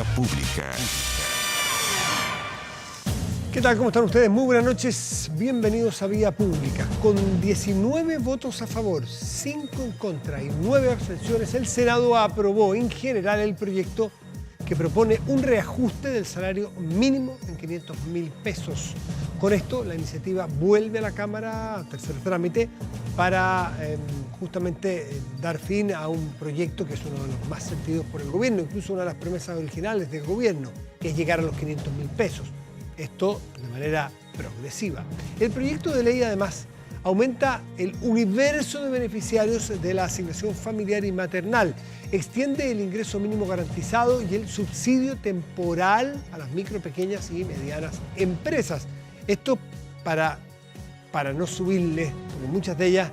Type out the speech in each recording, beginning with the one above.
Vía Pública. ¿Qué tal? ¿Cómo están ustedes? Muy buenas noches. Bienvenidos a Vía Pública. Con 19 votos a favor, 5 en contra y 9 abstenciones, el Senado aprobó en general el proyecto que propone un reajuste del salario mínimo en 500.000 pesos. Con esto, la iniciativa vuelve a la Cámara a tercer trámite para justamente dar fin a un proyecto que es uno de los más sentidos por el gobierno, incluso una de las promesas originales del gobierno, que es llegar a los 500.000 pesos. Esto de manera progresiva. El proyecto de ley, además, aumenta el universo de beneficiarios de la asignación familiar y maternal, extiende el ingreso mínimo garantizado y el subsidio temporal a las micro, pequeñas y medianas empresas. Esto para no subirles, porque muchas de ellas,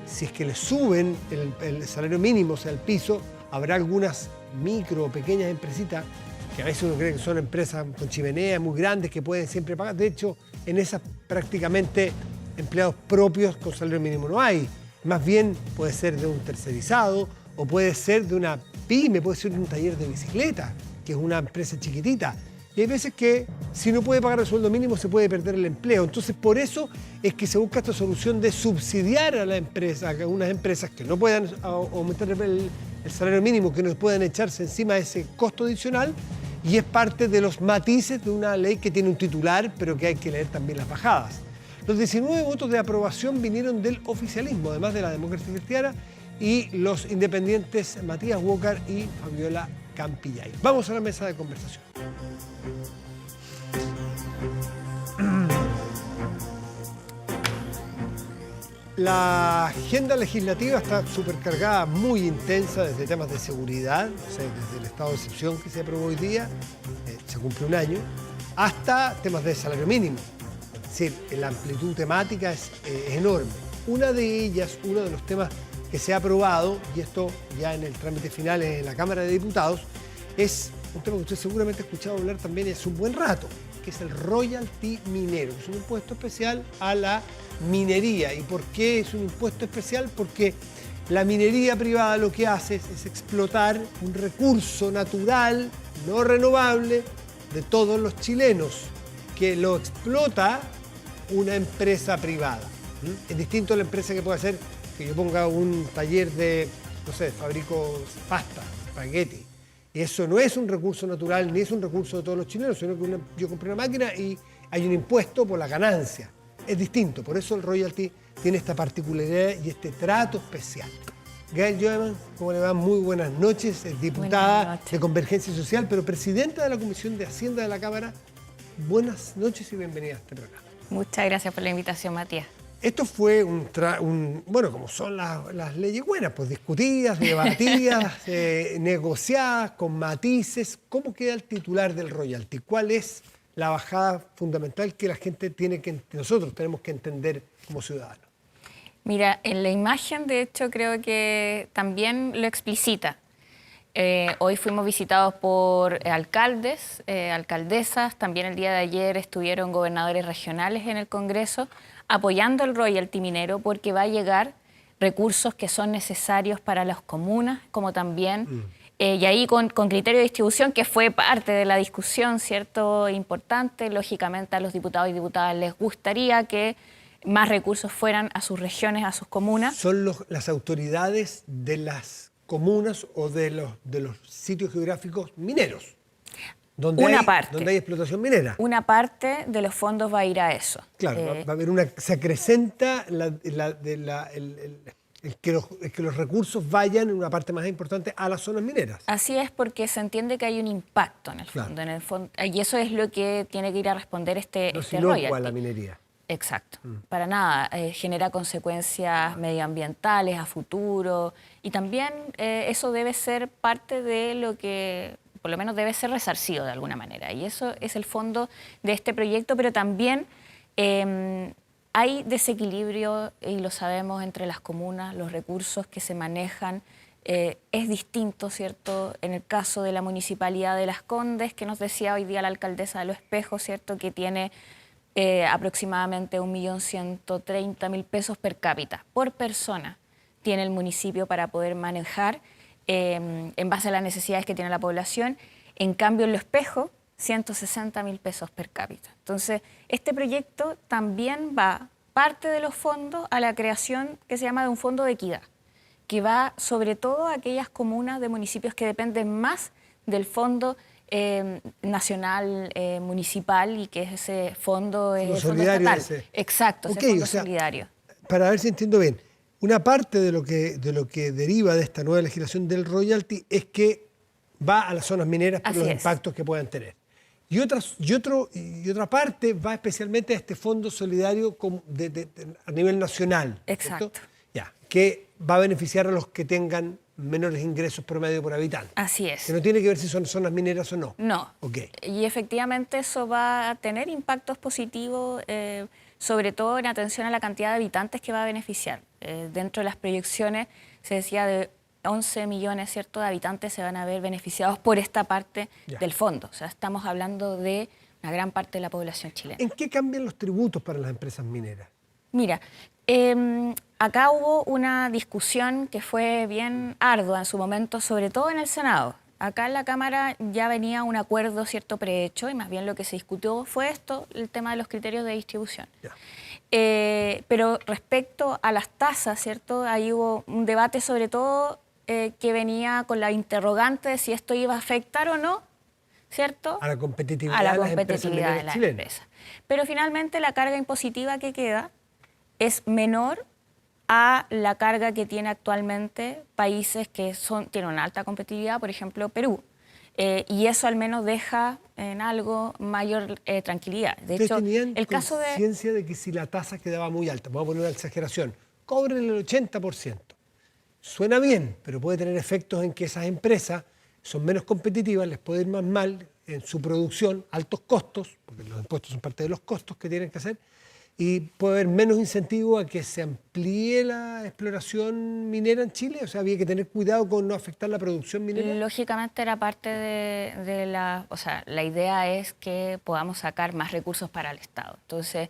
si es que les suben el salario mínimo, o sea, el piso, habrá algunas micro o pequeñas empresitas que a veces uno cree que son empresas con chimenea muy grandes que pueden siempre pagar. De hecho, en esas prácticamente empleados propios con salario mínimo no hay. Más bien puede ser de un tercerizado o puede ser de una pyme, puede ser de un taller de bicicleta, que es una empresa chiquitita. Y hay veces que si no puede pagar el sueldo mínimo se puede perder el empleo. Entonces por eso es que se busca esta solución de subsidiar a la empresa, a algunas empresas que no puedan aumentar el salario mínimo, que no puedan echarse encima ese costo adicional. Y es parte de los matices de una ley que tiene un titular, pero que hay que leer también las bajadas. Los 19 votos de aprobación vinieron del oficialismo, además de la Democracia Cristiana, y los independientes Matías Walker y Fabiola Campillay. Vamos a la mesa de conversación. La agenda legislativa está supercargada, muy intensa, desde temas de seguridad, o sea, desde el estado de excepción que se aprobó hoy día, se cumple un año, hasta temas de salario mínimo. Es decir, la amplitud temática es enorme. Una de ellas, uno de los temas que se ha aprobado, y esto ya en el trámite final en la Cámara de Diputados, es un tema que usted seguramente ha escuchado hablar también hace un buen rato, que es el royalty minero, que es un impuesto especial a la minería. ¿Y por qué es un impuesto especial? Porque la minería privada lo que hace es explotar un recurso natural, no renovable, de todos los chilenos, que lo explota una empresa privada. Es distinto a la empresa que puede hacer que yo ponga un taller de, no sé, fabrico pasta, espagueti. Y eso no es un recurso natural, ni es un recurso de todos los chilenos, sino que yo compré una máquina y hay un impuesto por la ganancia. Es distinto, por eso el royalty tiene esta particularidad y este trato especial. Gael Joeman, ¿cómo le va? Muy buenas noches, es diputada de Convergencia Social, pero presidenta de la Comisión de Hacienda de la Cámara. Buenas noches y bienvenida a este programa. Muchas gracias por la invitación, Matías. Esto fue bueno, como son las leyes buenas, pues discutidas, debatidas, negociadas, con matices. ¿Cómo queda el titular del royalty? ¿Cuál es la bajada fundamental que la gente nosotros tenemos que entender como ciudadanos? Mira, en la imagen, de hecho, creo que también lo explicita. Hoy fuimos visitados por alcaldes, alcaldesas, también el día de ayer estuvieron gobernadores regionales en el Congreso apoyando el royalty minero porque va a llegar recursos que son necesarios para las comunas, como también, y ahí con criterio de distribución, que fue parte de la discusión, ¿cierto? Importante. Lógicamente a los diputados y diputadas les gustaría que más recursos fueran a sus regiones, a sus comunas. ¿Son las autoridades de las comunas o de los sitios geográficos mineros? Donde hay explotación minera. Una parte de los fondos va a ir a eso. Claro, va a haber se acrecenta que los recursos vayan en una parte más importante a las zonas mineras. Así es, porque se entiende que hay un impacto en el fondo. Claro. En el fondo, y eso es lo que tiene que ir a responder este royalty. No a la minería. Exacto. Para nada. Genera consecuencias medioambientales a futuro. Y también eso debe ser parte de lo que, por lo menos debe ser resarcido de alguna manera. Y eso es el fondo de este proyecto, pero también hay desequilibrio, y lo sabemos, entre las comunas, los recursos que se manejan. Es distinto, ¿cierto? En el caso de la Municipalidad de Las Condes, que nos decía hoy día la alcaldesa de Los Espejos, ¿cierto? Que tiene aproximadamente 1.130.000 pesos per cápita, por persona, tiene el municipio para poder manejar en base a las necesidades que tiene la población. En cambio, en Lo Espejo, 160.000 pesos per cápita. Entonces, este proyecto también va parte de los fondos a la creación que se llama de un fondo de equidad, que va sobre todo a aquellas comunas de municipios que dependen más del fondo nacional municipal, y que es ese fondo, es el fondo estatal. Ese. Exacto, Okay, ese fondo solidario. Para ver si entiendo bien, una parte de lo que deriva de esta nueva legislación del royalty es que va a las zonas mineras por los impactos que puedan tener. Y otra parte va especialmente a este fondo solidario a nivel nacional. Exacto. Ya, que va a beneficiar a los que tengan menores ingresos promedio por habitante. Así es. Que no tiene que ver si son zonas mineras o no. No. Okay. Y efectivamente eso va a tener impactos positivos, sobre todo en atención a la cantidad de habitantes que va a beneficiar. Dentro de las proyecciones se decía de 11 millones, ¿cierto?, de habitantes se van a ver beneficiados por esta parte del fondo. O sea, estamos hablando de una gran parte de la población chilena. ¿En qué cambian los tributos para las empresas mineras? Mira, acá hubo una discusión que fue bien ardua en su momento, sobre todo en el Senado. Acá en la Cámara ya venía un acuerdo, ¿cierto?, prehecho, y más bien lo que se discutió fue esto, el tema de los criterios de distribución. Pero respecto a las tasas, ¿cierto?, ahí hubo un debate sobre todo que venía con la interrogante de si esto iba a afectar o no, ¿cierto?, a la competitividad de las empresas. Pero finalmente la carga impositiva que queda es menor a la carga que tiene actualmente países que tienen una alta competitividad, por ejemplo Perú. Y eso al menos deja en algo mayor tranquilidad. De hecho, el caso de... conciencia de que si la tasa quedaba muy alta, vamos a poner una exageración, cobren el 80%. Suena bien, pero puede tener efectos en que esas empresas son menos competitivas, les puede ir más mal en su producción, altos costos, porque los impuestos son parte de los costos que tienen que hacer, y puede haber menos incentivo a que se amplíe la exploración minera en Chile. O sea, había que tener cuidado con no afectar la producción minera. Lógicamente era parte de la... O sea, la idea es que podamos sacar más recursos para el Estado. Entonces,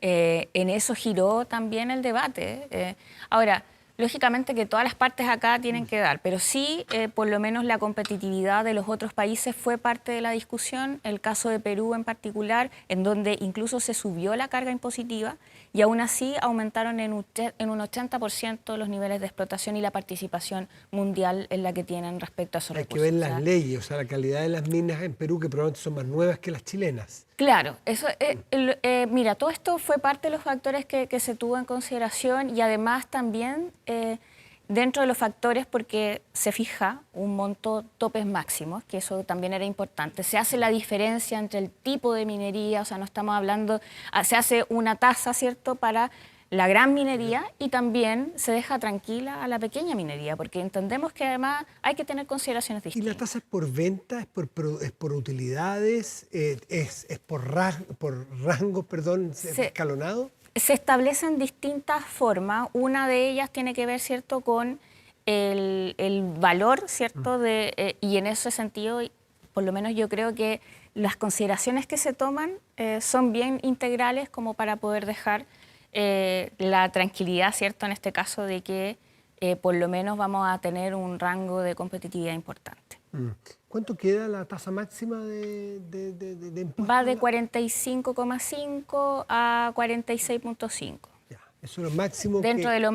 en eso giró también el debate. Ahora, lógicamente que todas las partes acá tienen que dar, pero sí, por lo menos la competitividad de los otros países fue parte de la discusión, el caso de Perú en particular, en donde incluso se subió la carga impositiva y aún así aumentaron en un 80% los niveles de explotación y la participación mundial en la que tienen respecto a esos recursos. Hay que ver las leyes, o sea, la calidad de las minas en Perú, que probablemente son más nuevas que las chilenas. Claro, eso, mira, todo esto fue parte de los factores que se tuvo en consideración, y además también dentro de los factores, porque se fija un monto topes máximos, que eso también era importante. Se hace la diferencia entre el tipo de minería, o sea, no estamos hablando, se hace una tasa, ¿cierto?, para la gran minería, y también se deja tranquila a la pequeña minería, porque entendemos que además hay que tener consideraciones distintas. ¿Y la tasa es por venta, es por utilidades, es por rangos, escalonado? Se establecen distintas formas. Una de ellas tiene que ver, ¿cierto?, con el valor, ¿cierto?, y en ese sentido, por lo menos yo creo que las consideraciones que se toman son bien integrales como para poder dejar la tranquilidad, ¿cierto?, en este caso de que por lo menos vamos a tener un rango de competitividad importante. ¿Cuánto queda la tasa máxima de impuestos? Va de 45,5 a 46,5. Eso es lo máximo. Dentro de lo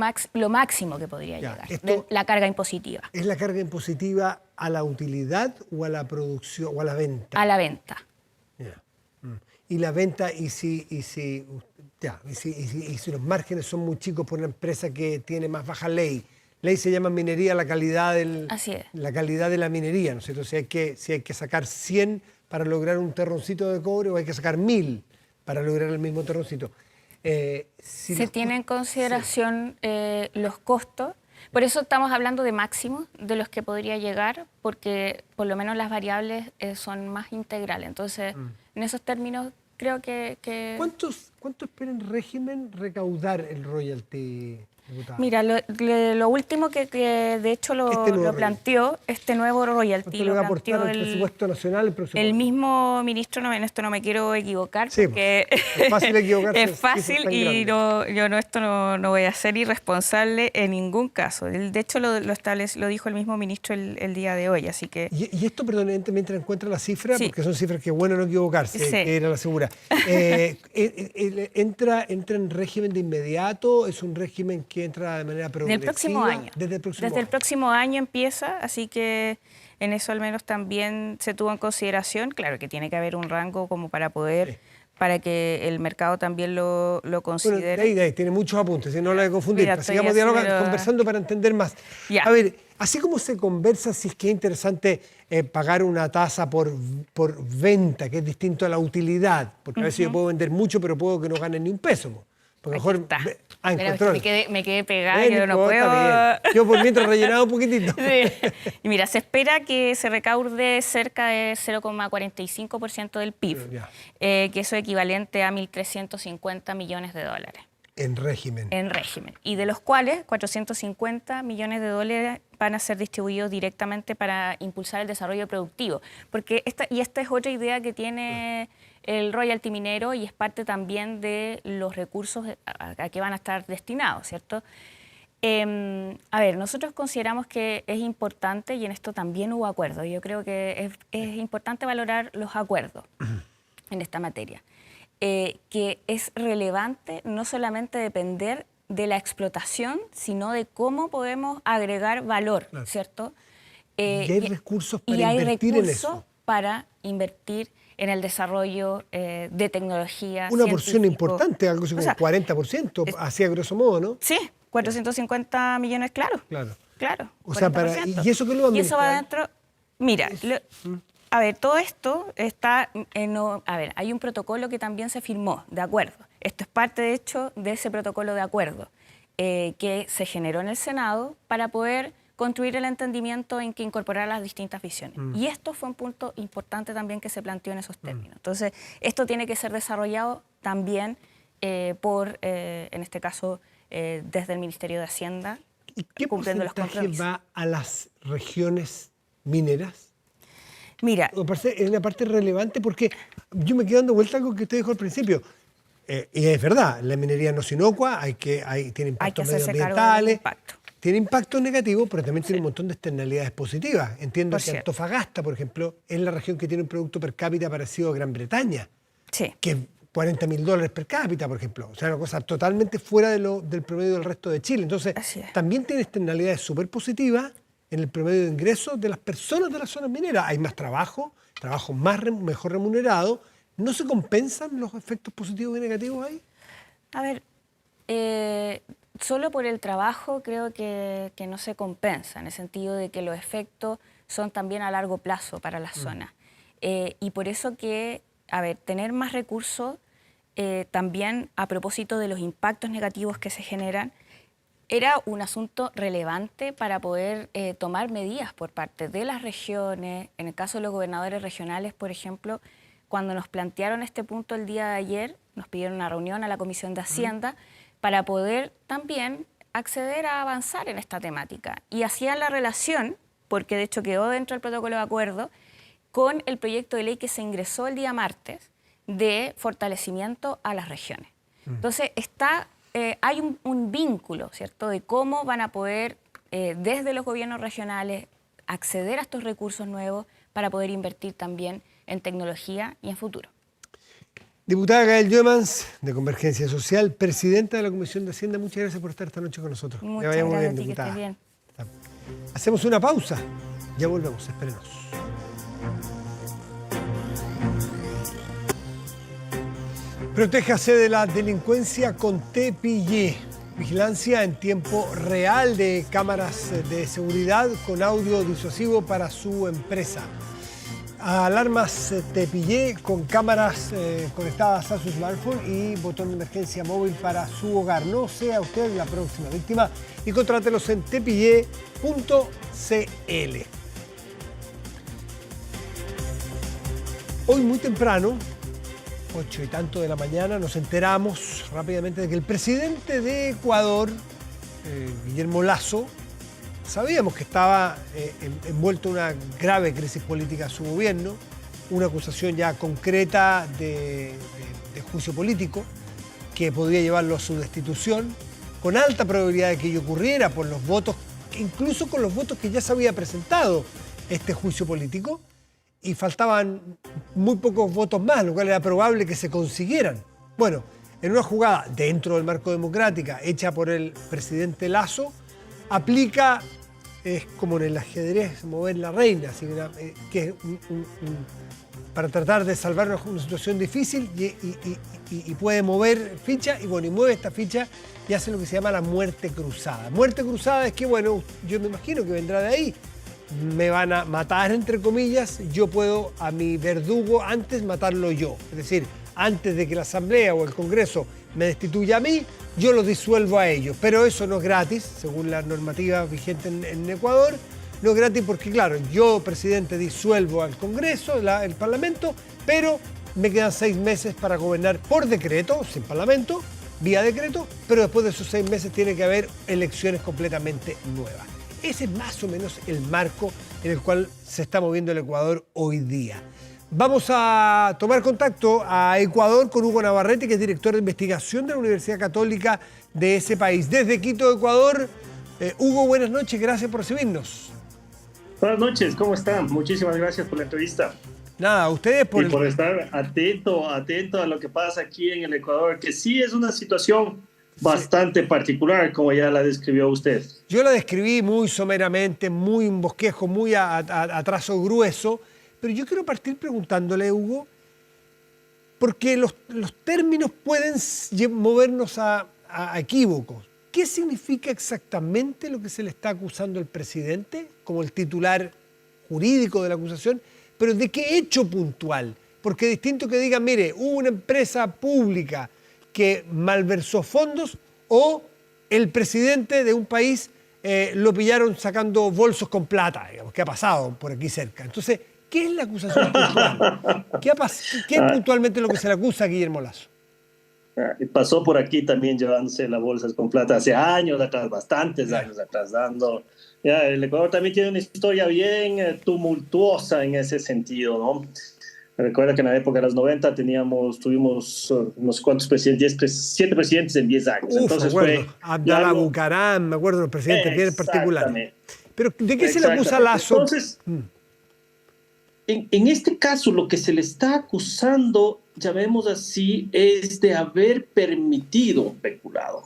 máximo que podría llegar, la carga impositiva. ¿Es la carga impositiva a la utilidad o a la producción o a la venta? A la venta. Y la venta, y si los márgenes son muy chicos por una empresa que tiene más baja ley se llama minería la calidad la calidad de la minería, ¿no es cierto? Si hay que sacar 100 para lograr un terroncito de cobre, o hay que sacar 1000 para lograr el mismo terroncito. Se tiene en consideración los costos. Por eso estamos hablando de máximos de los que podría llegar, porque por lo menos las variables son más integrales. Entonces, en esos términos, creo que... ¿Cuánto espera el régimen recaudar el royalty? diputada? Mira, lo último que de hecho lo planteó este nuevo royalty. ¿Cuánto le va a aportar al presupuesto nacional el próximo año? El mismo ministro, en esto no me quiero equivocar, sí, porque es fácil equivocarse. es fácil y esto no voy a ser irresponsable en ningún caso. De hecho, lo dijo el mismo ministro el día de hoy, así que... Y esto, perdón, mientras encuentra la cifra, sí. porque son cifras que es bueno no equivocarse, Sí. que era la segura. ¿Entra en régimen de inmediato? ¿Es un régimen que entra de manera progresiva? Del próximo año. Desde el próximo año empieza, así que en eso al menos también se tuvo en consideración. Claro que tiene que haber un rango como para poder... Sí. Para que el mercado también lo considere. Bueno, de ahí, tiene muchos apuntes, no la de confundir. Mira, sigamos conversando para entender más. Ya. A ver, así como se conversa si es que es interesante pagar una tasa por venta, que es distinto a la utilidad, porque a veces yo puedo vender mucho, pero puedo que no gane ni un peso. Porque mejor me quedé pegada, yo no puedo. Yo por mientras rellenado un poquitito. Sí. Y mira, se espera que se recaude cerca de 0,45% del PIB, que eso es equivalente a 1.350 millones de dólares. En régimen. En régimen. Y de los cuales 450 millones de dólares van a ser distribuidos directamente para impulsar el desarrollo productivo. Porque esta es otra idea que tiene el royalty minero y es parte también de los recursos a que van a estar destinados, ¿cierto? A ver, nosotros consideramos que es importante, y en esto también hubo acuerdos, yo creo que es importante valorar los acuerdos en esta materia. Que es relevante no solamente depender de la explotación, sino de cómo podemos agregar valor, claro. ¿Cierto? Y hay recursos para invertir en eso. Para invertir en el desarrollo de tecnología. Una porción importante, algo así como 40%, así a grosso modo, ¿no? Sí, 450 millones, claro. Claro. O sea, ¿y eso qué lo va a administrar? Y eso va adentro. Mira, a ver, todo esto está... a ver, hay un protocolo que también se firmó, de acuerdo. Esto es parte, de hecho, de ese protocolo de acuerdo que se generó en el Senado para poder construir el entendimiento en que incorporar las distintas visiones. Y esto fue un punto importante también que se planteó en esos términos. Entonces, esto tiene que ser desarrollado también en este caso, desde el Ministerio de Hacienda, ¿Y qué porcentaje va a las regiones mineras? Mira, es una parte relevante porque yo me quedo dando vuelta a algo que usted dijo al principio. Y es verdad, la minería no es inocua, tiene impactos medioambientales, tiene impactos negativos, pero también tiene un montón de externalidades positivas. Entiendo que Antofagasta, por ejemplo, es la región que tiene un producto per cápita parecido a Gran Bretaña, que es $40.000 per cápita, por ejemplo. O sea, una cosa totalmente fuera del promedio del resto de Chile. Entonces, también tiene externalidades súper positivas en el promedio de ingresos de las personas de las zonas mineras. Hay más trabajo mejor remunerado. ¿No se compensan los efectos positivos y negativos ahí? A ver, solo por el trabajo creo que no se compensa, en el sentido de que los efectos son también a largo plazo para la zona. Y por eso que, a ver, tener más recursos, también a propósito de los impactos negativos que se generan, era un asunto relevante para poder tomar medidas por parte de las regiones. En el caso de los gobernadores regionales, por ejemplo, cuando nos plantearon este punto el día de ayer, nos pidieron una reunión a la Comisión de Hacienda para poder también acceder a avanzar en esta temática. Y hacían la relación, porque de hecho quedó dentro del protocolo de acuerdo, con el proyecto de ley que se ingresó el día martes de fortalecimiento a las regiones. Entonces, hay un vínculo, ¿cierto?, de cómo van a poder, desde los gobiernos regionales, acceder a estos recursos nuevos para poder invertir también en tecnología y en futuro. Diputada Gael Jomans, de Convergencia Social, presidenta de la Comisión de Hacienda, muchas gracias por estar esta noche con nosotros. Muchas gracias a ti, diputada. Que estés bien. Hacemos una pausa, ya volvemos, espérenos. Protéjase de la delincuencia con TPY. Vigilancia en tiempo real de cámaras de seguridad con audio disuasivo para su empresa. Alarmas TPY con cámaras conectadas a su smartphone y botón de emergencia móvil para su hogar. No sea usted la próxima víctima y contrátelos en tpy.cl. Hoy muy temprano, 8 y tanto de la mañana, nos enteramos rápidamente de que el presidente de Ecuador, Guillermo Lasso, sabíamos que estaba envuelto en una grave crisis política su gobierno, una acusación ya concreta de juicio político que podría llevarlo a su destitución, con alta probabilidad de que ello ocurriera por los votos, incluso con los votos que ya se había presentado este juicio político, y faltaban muy pocos votos más, lo cual era probable que se consiguieran. Bueno, en una jugada dentro del marco democrática hecha por el presidente Lasso, aplica, es como en el ajedrez, mover la reina, así que es para tratar de salvar una situación difícil y puede mover ficha, y bueno, y mueve esta ficha y hace lo que se llama la muerte cruzada. Muerte cruzada es que, bueno, yo me imagino que vendrá de ahí. Me van a matar, entre comillas, yo puedo a mi verdugo antes matarlo yo. Es decir, antes de que la Asamblea o el Congreso me destituya a mí, yo lo disuelvo a ellos. Pero eso no es gratis, según la normativa vigente en Ecuador. No es gratis porque, claro, yo, presidente, disuelvo al Congreso, el Parlamento, pero me quedan 6 meses para gobernar por decreto, sin Parlamento, vía decreto, pero después de esos 6 meses tiene que haber elecciones completamente nuevas. Ese es más o menos el marco en el cual se está moviendo el Ecuador hoy día. Vamos a tomar contacto a Ecuador con Hugo Navarrete, que es director de investigación de la Universidad Católica de ese país. Desde Quito, Ecuador. Hugo, buenas noches, gracias por recibirnos. Buenas noches, ¿cómo están? Muchísimas gracias por la entrevista. Nada, ustedes por estar atento a lo que pasa aquí en el Ecuador, que sí es una situación bastante particular, como ya la describió usted. Yo la describí muy someramente, muy un bosquejo, muy a trazo grueso, pero yo quiero partir preguntándole, Hugo, porque los términos pueden movernos a equívocos. ¿Qué significa exactamente lo que se le está acusando al presidente como el titular jurídico de la acusación? Pero ¿de qué hecho puntual? Porque es distinto que digan, mire, hubo una empresa pública que malversó fondos, o el presidente de un país lo pillaron sacando bolsos con plata, digamos, que ha pasado por aquí cerca. Entonces, ¿qué es la acusación puntual? ¿Qué es puntualmente lo que se le acusa a Guillermo Lasso? Pasó por aquí también llevándose las bolsas con plata hace años atrás, bastantes años atrás, el Ecuador también tiene una historia bien tumultuosa en ese sentido, ¿no? Recuerda que en la época de los 90 tuvimos no sé cuántos presidentes, 7 presidentes en 10 años. Entonces fue Abdalá Bucaram, me acuerdo de los presidentes bien particulares. Pero ¿de qué se le acusa a Lasso? Entonces, en este caso lo que se le está acusando, llamemos así, es de haber permitido un peculado.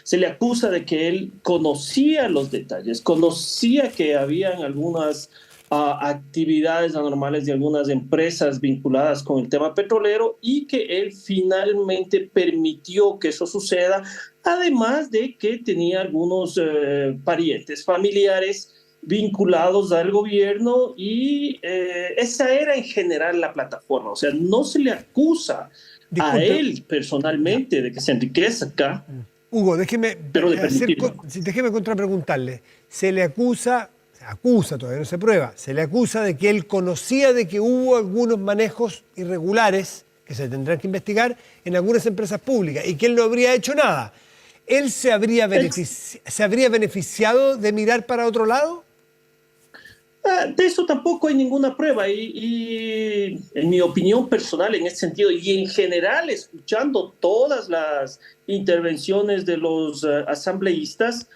Se le acusa de que él conocía los detalles, conocía que habían algunas actividades anormales de algunas empresas vinculadas con el tema petrolero, y que él finalmente permitió que eso suceda, además de que tenía algunos parientes familiares vinculados al gobierno, y esa era en general la plataforma. O sea, no se le acusa a él personalmente de que se enriquezca. Hugo, déjeme contrapreguntarle. Se le acusa, todavía no se prueba, se le acusa de que él conocía de que hubo algunos manejos irregulares que se tendrán que investigar en algunas empresas públicas y que él no habría hecho nada. ¿Él se habría beneficiado de mirar para otro lado? De eso tampoco hay ninguna prueba, y en mi opinión personal en ese sentido, y en general escuchando todas las intervenciones de los asambleístas,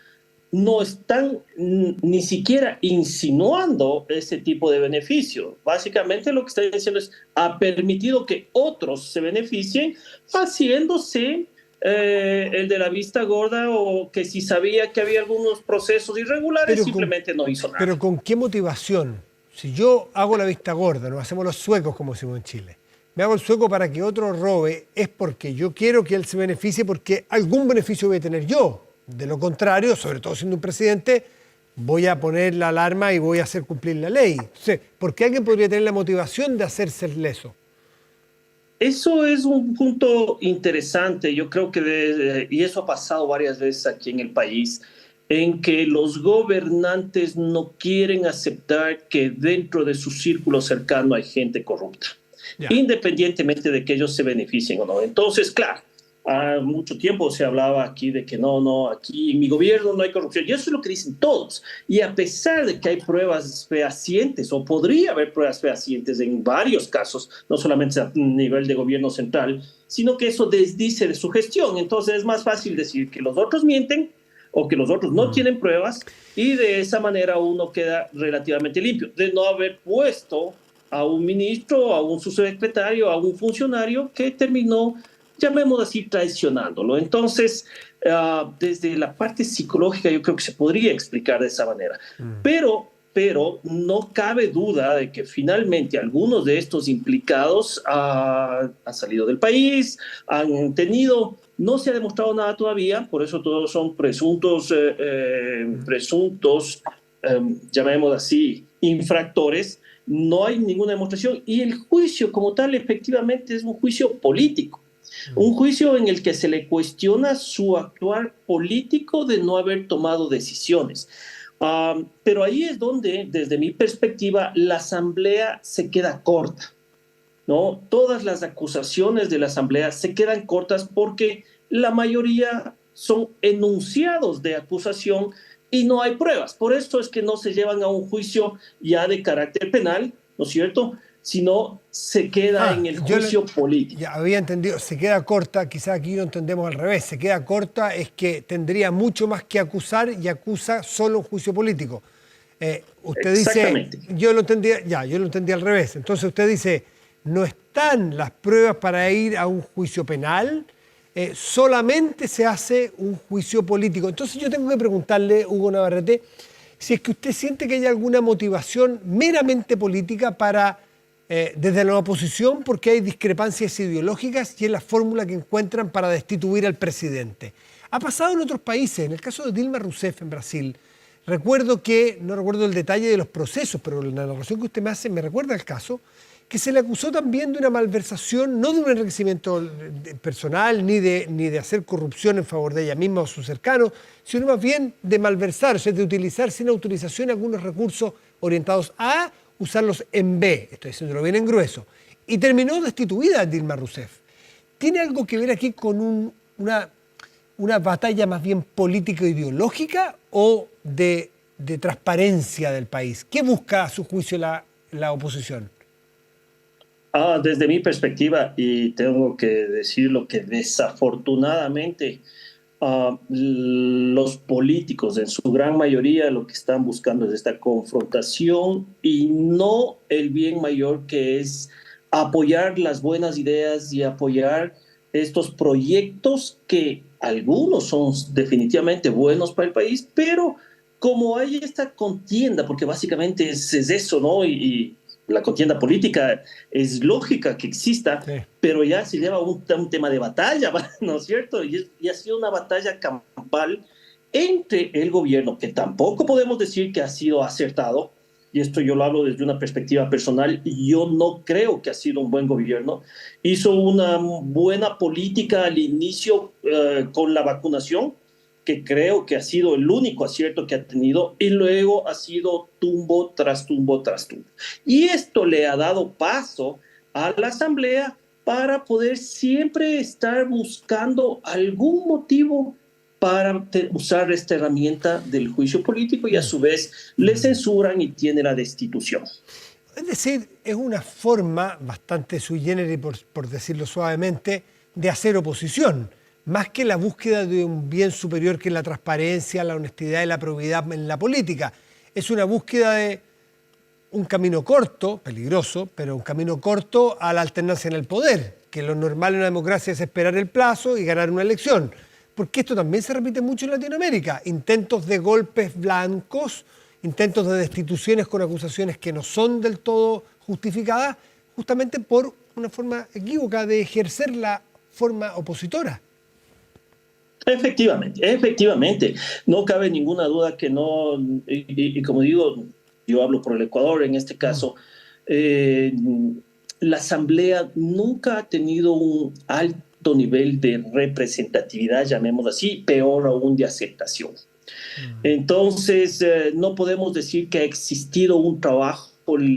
no están ni siquiera insinuando ese tipo de beneficio. Básicamente lo que están diciendo es, ha permitido que otros se beneficien, haciéndose el de la vista gorda, o que si sabía que había algunos procesos irregulares, simplemente no hizo nada. Pero ¿con qué motivación? Si yo hago la vista gorda, nos hacemos los suecos como decimos en Chile, me hago el sueco para que otro robe, es porque yo quiero que él se beneficie, porque algún beneficio voy a tener yo. De lo contrario, sobre todo siendo un presidente, voy a poner la alarma y voy a hacer cumplir la ley. Entonces, ¿por qué alguien podría tener la motivación de hacerse el leso? Eso es un punto interesante. Yo creo que, y eso ha pasado varias veces aquí en el país, en que los gobernantes no quieren aceptar que dentro de su círculo cercano hay gente corrupta, independientemente de que ellos se beneficien o no. Entonces, claro, mucho tiempo se hablaba aquí de que no, aquí en mi gobierno no hay corrupción. Y eso es lo que dicen todos. Y a pesar de que hay pruebas fehacientes, o podría haber pruebas fehacientes en varios casos, no solamente a nivel de gobierno central, sino que eso desdice de su gestión. Entonces es más fácil decir que los otros mienten o que los otros no tienen pruebas, y de esa manera uno queda relativamente limpio, de no haber puesto a un ministro, a un subsecretario, a un funcionario que terminó, llamémoslo así, traicionándolo. Entonces, desde la parte psicológica yo creo que se podría explicar de esa manera. Pero no cabe duda de que finalmente algunos de estos implicados han salido del país, han tenido, no se ha demostrado nada todavía, por eso todos son presuntos, llamémoslo así, infractores. No hay ninguna demostración, y el juicio como tal efectivamente es un juicio político. Un juicio en el que se le cuestiona su actuar político de no haber tomado decisiones. Pero ahí es donde, desde mi perspectiva, la Asamblea se queda corta, ¿no? Todas las acusaciones de la Asamblea se quedan cortas porque la mayoría son enunciados de acusación y no hay pruebas. Por eso es que no se llevan a un juicio ya de carácter penal, ¿no es cierto?, sino se queda en el juicio político. Ya había entendido, se queda corta, quizás aquí lo entendemos al revés, se queda corta es que tendría mucho más que acusar y acusa solo un juicio político. Usted dice, yo lo entendí al revés, entonces usted dice, no están las pruebas para ir a un juicio penal, solamente se hace un juicio político. Entonces yo tengo que preguntarle, Hugo Navarrete, si es que usted siente que hay alguna motivación meramente política para desde la oposición, porque hay discrepancias ideológicas y es la fórmula que encuentran para destituir al presidente. Ha pasado en otros países, en el caso de Dilma Rousseff en Brasil. Recuerdo que, no recuerdo el detalle de los procesos, pero la narración que usted me hace me recuerda el caso, que se le acusó también de una malversación, no de un enriquecimiento personal, ni de hacer corrupción en favor de ella misma o sus cercanos, sino más bien de malversar, o sea, de utilizar sin autorización algunos recursos orientados a usarlos en B, estoy diciéndolo bien en grueso, y terminó destituida Dilma Rousseff. ¿Tiene algo que ver aquí con una batalla más bien político-ideológica o de transparencia del país? ¿Qué busca a su juicio la oposición? Desde mi perspectiva, y tengo que decirlo, que desafortunadamente los políticos en su gran mayoría lo que están buscando es esta confrontación y no el bien mayor, que es apoyar las buenas ideas y apoyar estos proyectos que algunos son definitivamente buenos para el país, pero como hay esta contienda, porque básicamente es eso, ¿no? Y la contienda política es lógica que exista, sí, pero ya se lleva un tema de batalla, ¿no es cierto? Y ha sido una batalla campal entre el gobierno, que tampoco podemos decir que ha sido acertado, y esto yo lo hablo desde una perspectiva personal, y yo no creo que ha sido un buen gobierno. Hizo una buena política al inicio con la vacunación, que creo que ha sido el único acierto que ha tenido, y luego ha sido tumbo tras tumbo tras tumbo. Y esto le ha dado paso a la Asamblea para poder siempre estar buscando algún motivo para usar esta herramienta del juicio político, y a su vez le censuran y tiene la destitución. Es decir, es una forma bastante sui generis, por decirlo suavemente, de hacer oposición, más que la búsqueda de un bien superior que es la transparencia, la honestidad y la probidad en la política. Es una búsqueda de un camino corto, peligroso, pero un camino corto a la alternancia en el poder, que lo normal en una democracia es esperar el plazo y ganar una elección. Porque esto también se repite mucho en Latinoamérica. Intentos de golpes blancos, intentos de destituciones con acusaciones que no son del todo justificadas, justamente por una forma equívoca de ejercer la forma opositora. Efectivamente. No cabe ninguna duda que no, y como digo, yo hablo por el Ecuador en este caso, la Asamblea nunca ha tenido un alto nivel de representatividad, llamémoslo así, peor aún de aceptación. Entonces, no podemos decir que ha existido un trabajo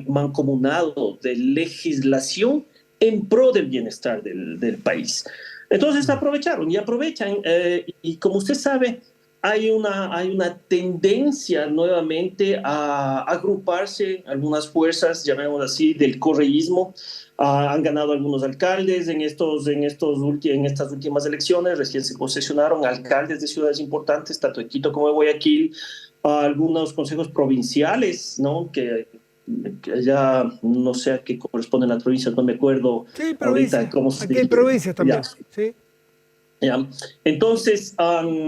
mancomunado de legislación en pro del bienestar del país. Entonces aprovecharon y aprovechan. Y como usted sabe, hay una tendencia nuevamente a agruparse algunas fuerzas, llamémoslo así, del correísmo. Han ganado algunos alcaldes en estas últimas elecciones. Recién se posesionaron alcaldes de ciudades importantes, tanto de Quito como de Guayaquil, algunos consejos provinciales, ¿no? Que ya no sé a qué corresponden las provincias, no me acuerdo Sí, ahorita provincias. cómo se Aquí hay dice. provincias también. Ya, Sí. ya. Entonces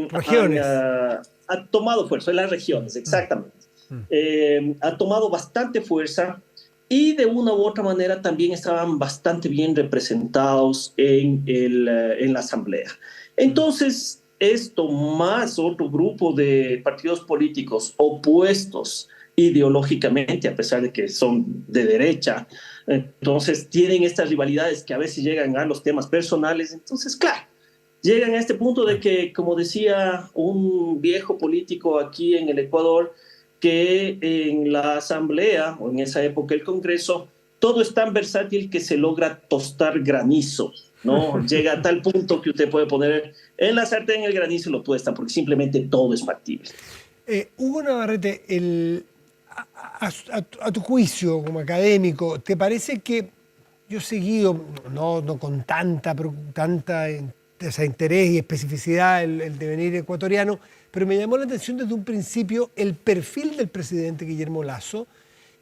Regiones. ha tomado fuerza en las regiones, Mm, exactamente. mm. Ha tomado bastante fuerza y de una u otra manera también estaban bastante bien representados en la asamblea. Entonces, esto más otro grupo de partidos políticos opuestos ideológicamente, a pesar de que son de derecha, entonces tienen estas rivalidades que a veces llegan a los temas personales. Entonces, claro, llegan a este punto de que, como decía un viejo político aquí en el Ecuador, que en la Asamblea, o en esa época el Congreso, todo es tan versátil que se logra tostar granizo, ¿no? Llega a tal punto que usted puede poner en la sartén el granizo y lo tuesta, porque simplemente todo es factible. Hugo Navarrete, a tu juicio como académico, ¿te parece que yo he seguido, no con tanta interés y especificidad el devenir ecuatoriano, pero me llamó la atención desde un principio el perfil del presidente Guillermo Lasso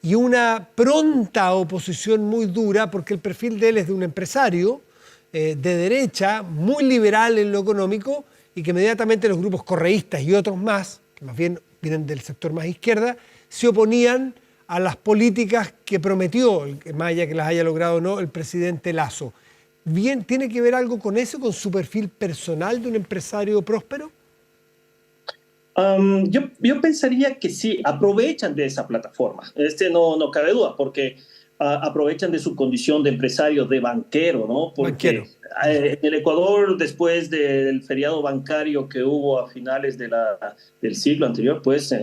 y una pronta oposición muy dura, porque el perfil de él es de un empresario de derecha, muy liberal en lo económico, y que inmediatamente los grupos correístas y otros más, que más bien vienen del sector más izquierda, se oponían a las políticas que prometió, más allá que las haya logrado o no, el presidente Lasso. Bien, ¿tiene que ver algo con eso, con su perfil personal de un empresario próspero? Yo pensaría que sí, aprovechan de esa plataforma. No cabe duda, porque aprovechan de su condición de empresario, de banquero, ¿no? Banquero. Porque en el Ecuador, después del feriado bancario que hubo a finales del siglo anterior, pues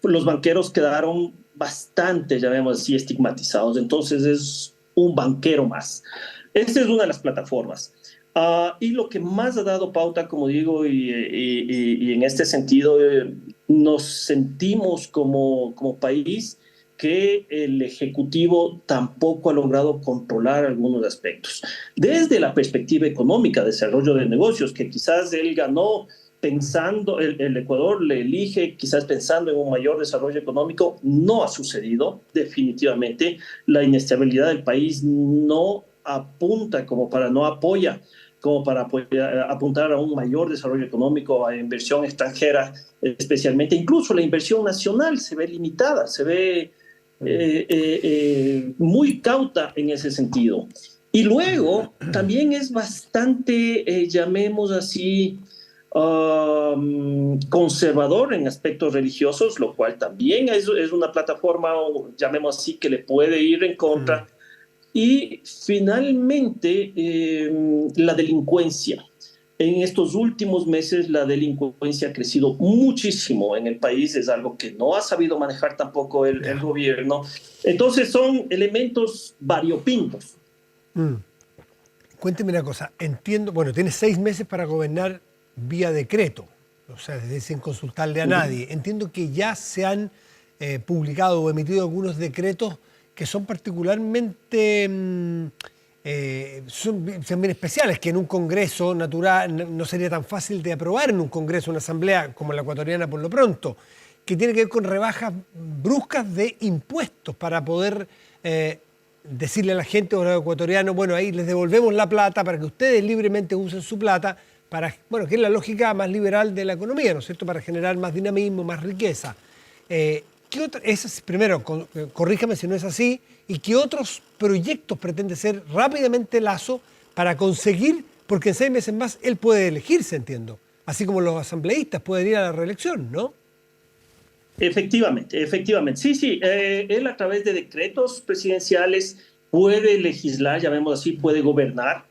los banqueros quedaron bastante, llamémoslo así, estigmatizados. Entonces es un banquero más. Esta es una de las plataformas. Y lo que más ha dado pauta, como digo, y en este sentido nos sentimos como país que el Ejecutivo tampoco ha logrado controlar algunos aspectos. Desde la perspectiva económica, desarrollo de negocios, que quizás él ganó pensando, el Ecuador le elige quizás pensando en un mayor desarrollo económico, no ha sucedido definitivamente. La inestabilidad del país no apunta como para, no apoya como para apuntar a un mayor desarrollo económico, a inversión extranjera, especialmente. Incluso la inversión nacional se ve limitada, se ve muy cauta en ese sentido. Y luego también es bastante, llamemos así, conservador en aspectos religiosos, lo cual también es una plataforma, llamemos así, que le puede ir en contra. Y finalmente, la delincuencia. En estos últimos meses la delincuencia ha crecido muchísimo en el país, es algo que no ha sabido manejar tampoco el gobierno. Entonces son elementos variopintos. Cuénteme una cosa, entiendo, bueno, tiene 6 meses para gobernar vía decreto, o sea, sin consultarle a nadie. Entiendo que ya se han publicado o emitido algunos decretos que son particularmente son bien especiales, que en un congreso natural no sería tan fácil de aprobar en un congreso, una asamblea como la ecuatoriana por lo pronto, que tiene que ver con rebajas bruscas de impuestos para poder decirle a la gente o a los ecuatorianos, bueno, ahí les devolvemos la plata para que ustedes libremente usen su plata, para, bueno, que es la lógica más liberal de la economía, ¿no es cierto?, para generar más dinamismo, más riqueza. Primero, corríjame si no es así, y qué otros proyectos pretende hacer rápidamente Lasso para conseguir, porque en 6 meses más él puede elegirse, entiendo, así como los asambleístas pueden ir a la reelección, ¿no? Efectivamente, efectivamente. Sí, sí, él a través de decretos presidenciales puede legislar, llamémoslo así, puede gobernar.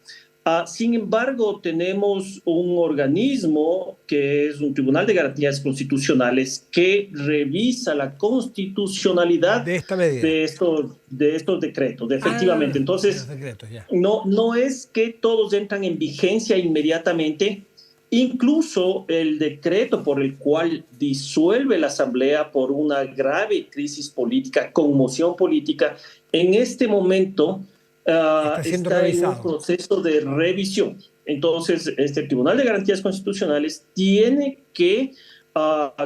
Sin embargo, tenemos un organismo que es un Tribunal de Garantías Constitucionales que revisa la constitucionalidad De esta medida. de estos decretos, Ah, efectivamente. de los Entonces, decretos, ya. no es que todos entran en vigencia inmediatamente. Incluso el decreto por el cual disuelve la Asamblea por una grave crisis política, conmoción política, en este momento Está siendo está en un revisado. proceso de revisión. Entonces, este Tribunal de Garantías Constitucionales tiene que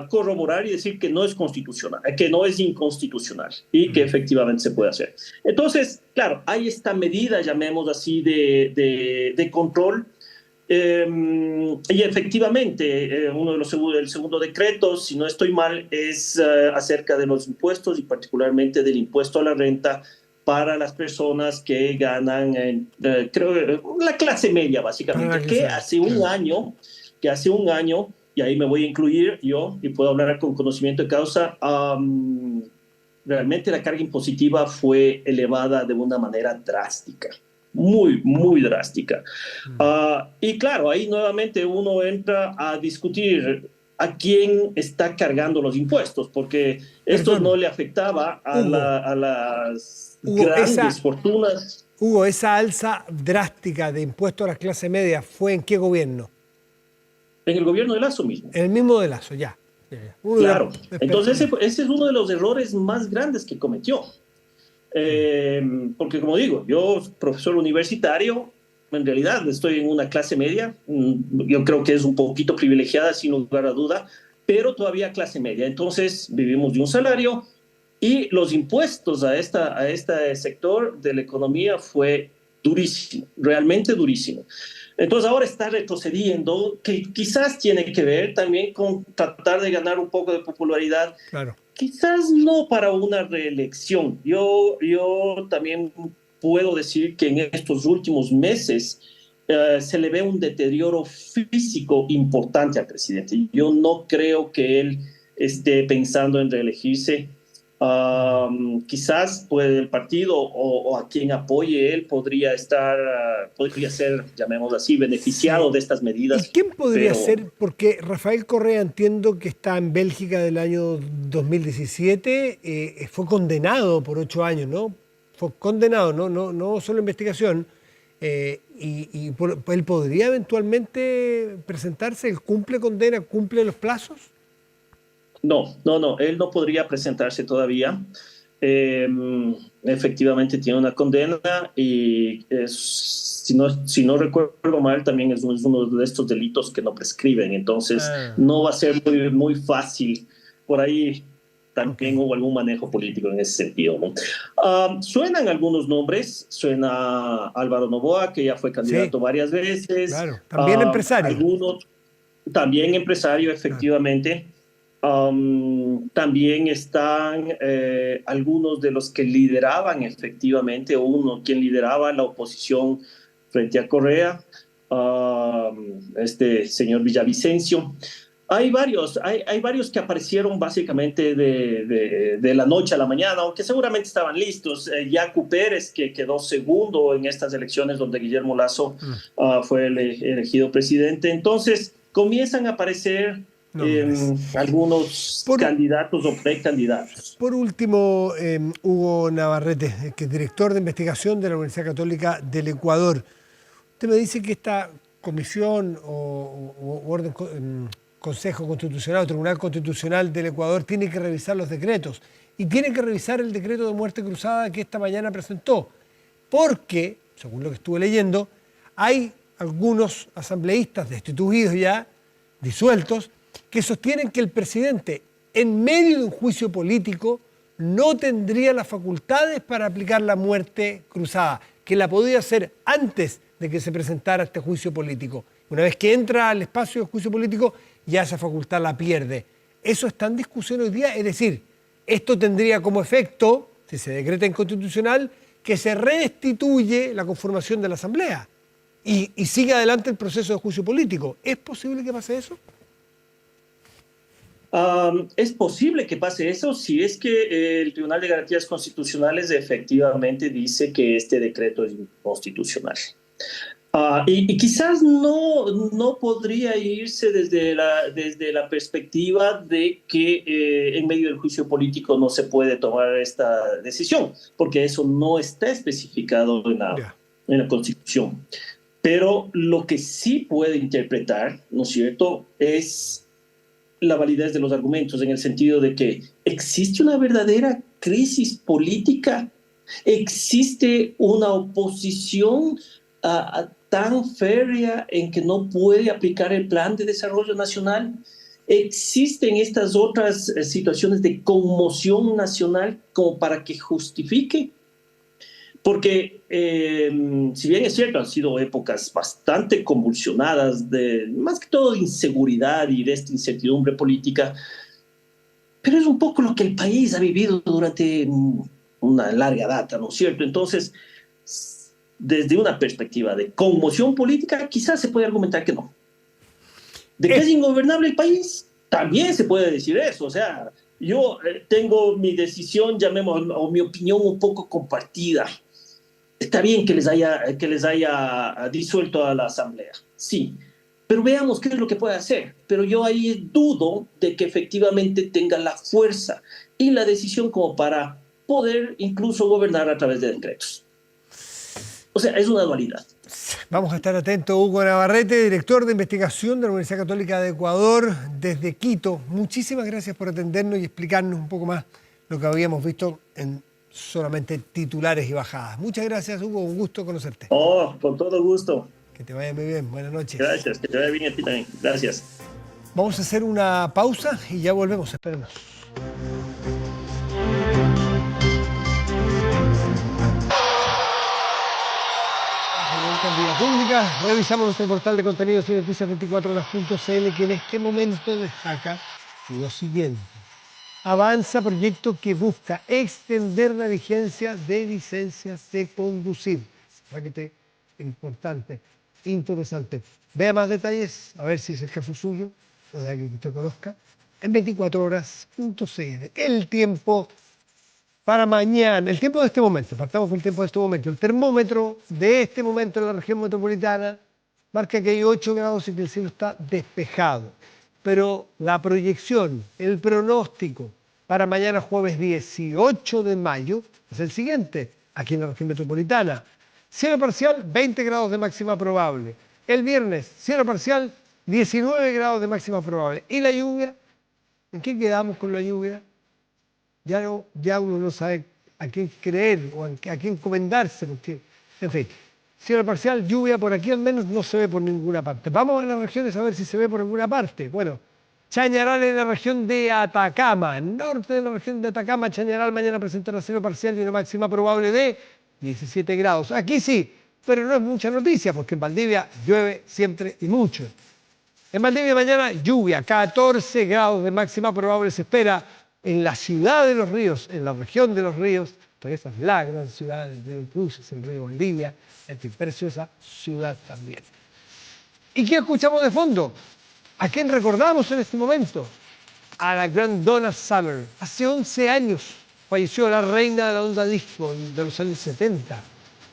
corroborar y decir que no es constitucional, que no es inconstitucional y que efectivamente se puede hacer. Entonces, claro, hay esta medida, llamemos así, de control. Y efectivamente, uno de el segundo decreto, si no estoy mal, es acerca de los impuestos y particularmente del impuesto a la renta para las personas que ganan, creo, la clase media, básicamente, que hace un año, y ahí me voy a incluir yo y puedo hablar con conocimiento de causa, realmente la carga impositiva fue elevada de una manera drástica, muy, muy drástica. Y claro, ahí nuevamente uno entra a discutir a quién está cargando los impuestos, porque esto no Perdón, le afectaba Hugo, a las Hugo, grandes fortunas. Hugo, esa alza drástica de impuestos a la clase media, ¿fue en qué gobierno? En el gobierno de Lazo mismo. En el mismo de Lazo, ya. Ya. Uno Claro. espera. Entonces ese es uno de los errores más grandes que cometió. Porque como digo, yo, profesor universitario, en realidad estoy en una clase media, yo creo que es un poquito privilegiada sin lugar a duda, pero todavía clase media. Entonces vivimos de un salario y los impuestos a este sector de la economía fue durísimo, realmente durísimo. Entonces ahora está retrocediendo, que quizás tiene que ver también con tratar de ganar un poco de popularidad. Claro. Quizás no para una reelección. Yo también puedo decir que en estos últimos meses se le ve un deterioro físico importante al presidente. Yo no creo que él esté pensando en reelegirse. Quizás pues, el partido o a quien apoye él podría ser, llamémoslo así, beneficiado Sí. de estas ¿Y medidas, quién podría pero ser? Porque Rafael Correa entiendo que está en Bélgica del año 2017, fue condenado por 8 años, ¿no? Fue condenado, no solo investigación, él podría eventualmente presentarse, él cumple condena, cumple los plazos. no, él no podría presentarse todavía. Eh, Efectivamente tiene una condena y si no recuerdo mal, también es uno de estos delitos que no prescriben, entonces Ah, no va a ser muy, muy fácil. Por ahí ok, también hubo algún manejo político en ese sentido, ¿no? Suenan algunos nombres, suena Álvaro Noboa, que ya fue sí, candidato varias veces, claro, también empresario. algunos, también empresario, Claro. efectivamente. También están algunos de los que lideraban efectivamente, o uno quien lideraba la oposición frente a Correa, este señor Villavicencio. Hay varios que aparecieron básicamente de la noche a la mañana, aunque seguramente estaban listos. Yacu Pérez, que quedó segundo en estas elecciones donde Guillermo Lasso Mm, fue elegido presidente. Entonces comienzan a aparecer nombres. algunos Por, candidatos o precandidatos. Por último, Hugo Navarrete, que es director de investigación de la Universidad Católica del Ecuador. Usted me dice que esta comisión Consejo Constitucional o Tribunal Constitucional del Ecuador tiene que revisar los decretos y tiene que revisar el decreto de muerte cruzada que esta mañana presentó, porque, según lo que estuve leyendo, hay algunos asambleístas destituidos ya, disueltos, que sostienen que el presidente, en medio de un juicio político, no tendría las facultades para aplicar la muerte cruzada, que la podía hacer antes de que se presentara este juicio político. Una vez que entra al espacio del juicio político, ya esa facultad la pierde. Eso está en discusión hoy día, es decir, esto tendría como efecto, si se decreta inconstitucional, que se restituye la conformación de la Asamblea y sigue adelante el proceso de juicio político. ¿Es posible que pase eso? Es posible que pase eso si es que el Tribunal de Garantías Constitucionales efectivamente dice que este decreto es inconstitucional. Y quizás no podría irse desde la perspectiva de que en medio del juicio político no se puede tomar esta decisión, porque eso no está especificado Ya. en la Constitución. Pero lo que sí puede interpretar, ¿no es cierto?, es la validez de los argumentos en el sentido de que existe una verdadera crisis política, existe una oposición tan férrea en que no puede aplicar el plan de desarrollo nacional. Existen estas otras situaciones de conmoción nacional como para que justifique, porque si bien es cierto, han sido épocas bastante convulsionadas, más que todo de inseguridad y de esta incertidumbre política, pero es un poco lo que el país ha vivido durante una larga data, ¿no es cierto? Entonces, desde una perspectiva de conmoción política, quizás se puede argumentar que no. ¿De que es ingobernable el país? También se puede decir eso. O sea, yo tengo mi decisión, llamémoslo, o mi opinión un poco compartida. Está bien que les haya disuelto a la Asamblea, sí, pero veamos qué es lo que puede hacer. Pero yo ahí dudo de que efectivamente tenga la fuerza y la decisión como para poder incluso gobernar a través de decretos. O sea, es una dualidad. Vamos a estar atentos. Hugo Navarrete, director de investigación de la Universidad Católica de Ecuador, desde Quito. Muchísimas gracias por atendernos y explicarnos un poco más lo que habíamos visto en solamente titulares y bajadas. Muchas gracias, Hugo. Un gusto conocerte. Oh, con todo gusto. Que te vaya muy bien. Buenas noches. Gracias, que te vaya bien a ti también. Gracias. Vamos a hacer una pausa y ya volvemos. Espérenos. Vía pública, revisamos nuestro portal de contenidos y noticias 24horas.cl, que en este momento destaca lo siguiente. Avanza proyecto que busca extender la vigencia de licencias de conducir. Paquete importante, interesante. Vea más detalles, a ver si es el caso suyo, o de alguien que usted conozca, en 24horas.cl. El tiempo para mañana, el tiempo de este momento, partamos con el tiempo de este momento. El termómetro de este momento en la región metropolitana marca que hay 8 grados y que el cielo está despejado. Pero la proyección, el pronóstico para mañana jueves 18 de mayo es el siguiente, aquí en la región metropolitana. Cielo parcial, 20 grados de máxima probable. El viernes, cielo parcial, 19 grados de máxima probable. ¿Y la lluvia? ¿En qué quedamos con la lluvia? Ya uno no sabe a quién creer o a quién encomendarse, porque, en fin, cielo parcial, lluvia por aquí al menos no se ve por ninguna parte. Vamos a las regiones a ver si se ve por alguna parte. Bueno, Chañaral en la región de Atacama, norte de la región de Atacama, Chañaral mañana presentará cielo parcial y una máxima probable de 17 grados. Aquí sí, pero no es mucha noticia, porque en Valdivia llueve siempre y mucho. En Valdivia mañana lluvia, 14 grados de máxima probable se espera. En la ciudad de Los Ríos, en la región de Los Ríos, pues esa es la gran ciudad de Cruces, el río Bolivia, en fin, preciosa ciudad también. ¿Y qué escuchamos de fondo? ¿A quién recordamos en este momento? A la gran Donna Summer. Hace 11 años falleció la reina de la onda disco de los años 70.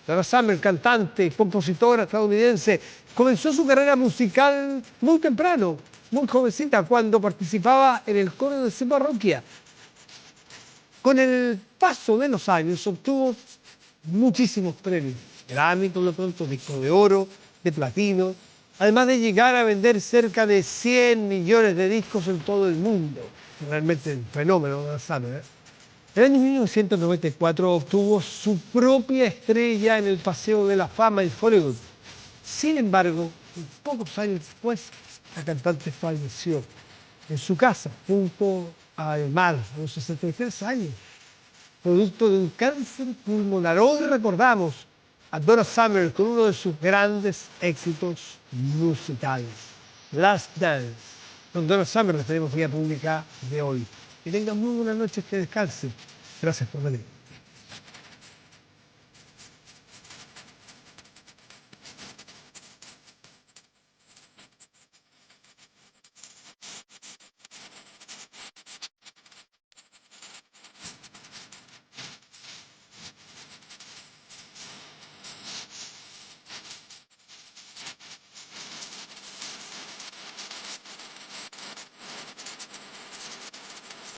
Donna Summer, cantante, compositora estadounidense, comenzó su carrera musical muy temprano, muy jovencita, cuando participaba en el coro de su parroquia. Con el paso de los años obtuvo muchísimos premios. Grammy, por lo pronto, disco de oro, de platino, además de llegar a vender cerca de 100 millones de discos en todo el mundo. Realmente un fenómeno, Donna Summer. En el año 1994 obtuvo su propia estrella en el Paseo de la Fama en Hollywood. Sin embargo, pocos años después, la cantante falleció en su casa, junto al mar, a los 63 años, producto de un cáncer pulmonar. Hoy recordamos a Donna Summer con uno de sus grandes éxitos musicales, Last Dance. Con Donna Summer les tenemos vía pública de hoy. Que tengan muy buenas noches, que descansen. Gracias por venir.